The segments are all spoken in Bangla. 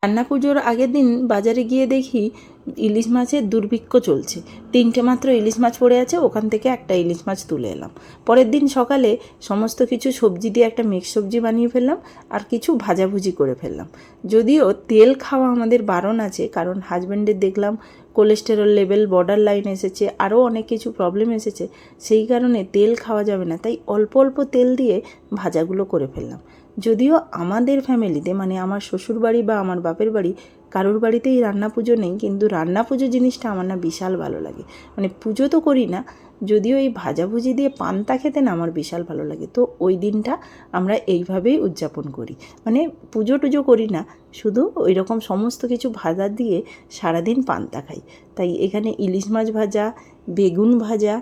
রান্না পুজোর আগের দিন বাজারে গিয়ে দেখি ইলিশ মাছের দুর্ভিক্ষ চলছে। 3টে মাত্র ইলিশ মাছ পড়ে আছে, ওখান থেকে একটা ইলিশ মাছ তুলে এলাম। পরের দিন সকালে সমস্ত কিছু সবজি দিয়ে একটা মিক্স সবজি বানিয়ে ফেললাম, আর কিছু ভাজাভুজি করে ফেললাম। যদিও তেল খাওয়া আমাদের বারণ আছে, কারণ হাজব্যান্ডের দেখলাম কোলেস্টেরল লেভেল বর্ডার লাইন এসেছে, আরও অনেক কিছু প্রবলেম এসেছে, সেই কারণে তেল খাওয়া যাবে না। তাই অল্প অল্প তেল দিয়ে ভাজাগুলো করে ফেললাম। যদিও আমাদের ফ্যামিলিতে, মানে আমার শ্বশুরবাড়ি বা আমার বাপের বাড়ি, কারোর বাড়িতেই রান্না পুজো নেই, কিন্তু রান্না পুজো জিনিসটা আমার না বিশাল ভালো লাগে। মানে পুজো তো করি না, যদিও এই ভাজাভুজি দিয়ে পান্তা খেতে না আমার বিশাল ভালো লাগে। তো ওই দিনটা আমরা এইভাবেই উদযাপন করি, মানে পুজো টুজো করি না, শুধু ওই রকম সমস্ত কিছু ভাজা দিয়ে সারাদিন পান্তা খাই। তাই এখানে ইলিশ মাছ ভাজা, বেগুন ভাজা,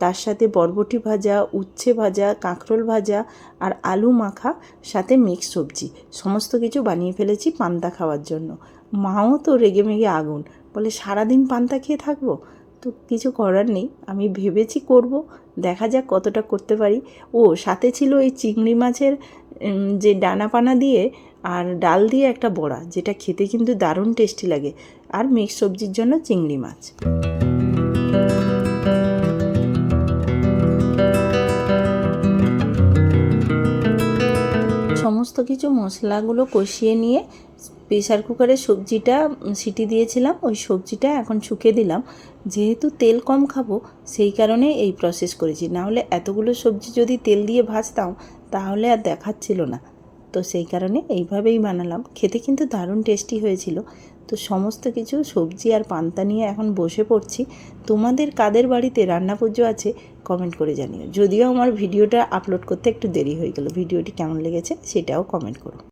তার সাথে বরবটি ভাজা, উচ্ছে ভাজা, কাঁকরোল ভাজা আর আলু মাখা, সাথে মিক্স সবজি, সমস্ত কিছু বানিয়ে ফেলেছি পান্তা খাওয়ার জন্য। মাও তো রেগে মেগে আগুন, বলে সারাদিন পান্তা খেয়ে থাকবো। তো কিছু করার নেই, আমি ভেবেছি করব, দেখা যাক কতটা করতে পারি। ও সাথে ছিল এই চিংড়ি মাছের যে ডানা পানা দিয়ে আর ডাল দিয়ে একটা বড়া, যেটা খেতে কিন্তু দারুণ টেস্টি লাগে, আর মিক্স সবজির জন্য চিংড়ি মাছ। সমস্ত কিছু মশলাগুলো কষিয়ে নিয়ে প্রেসার কুকারে সবজিটা সিটি দিয়েছিলাম, ওই সবজিটা এখন ছুঁকে দিলাম। যেহেতু তেল কম খাবো সেই কারণে এই প্রসেস করেছি, নাহলে এতগুলো সবজি যদি তেল দিয়ে ভাজতাম তাহলে আর দেখাচ্ছিল না। তো সেই কারণে এইভাবেই বানালাম, খেতে কিন্তু দারুণ টেস্টি হয়েছিল। তো সমস্ত কিছু সবজি আর পান্তা নিয়ে এখন বসে পড়ছি। তোমাদের কাদের বাড়িতে রান্না পুজো আছে কমেন্ট করে জানিও। যদিও আমার ভিডিওটা আপলোড করতে একটু দেরি হয়ে গেল, ভিডিওটি কেমন লেগেছে সেটাও কমেন্ট করো।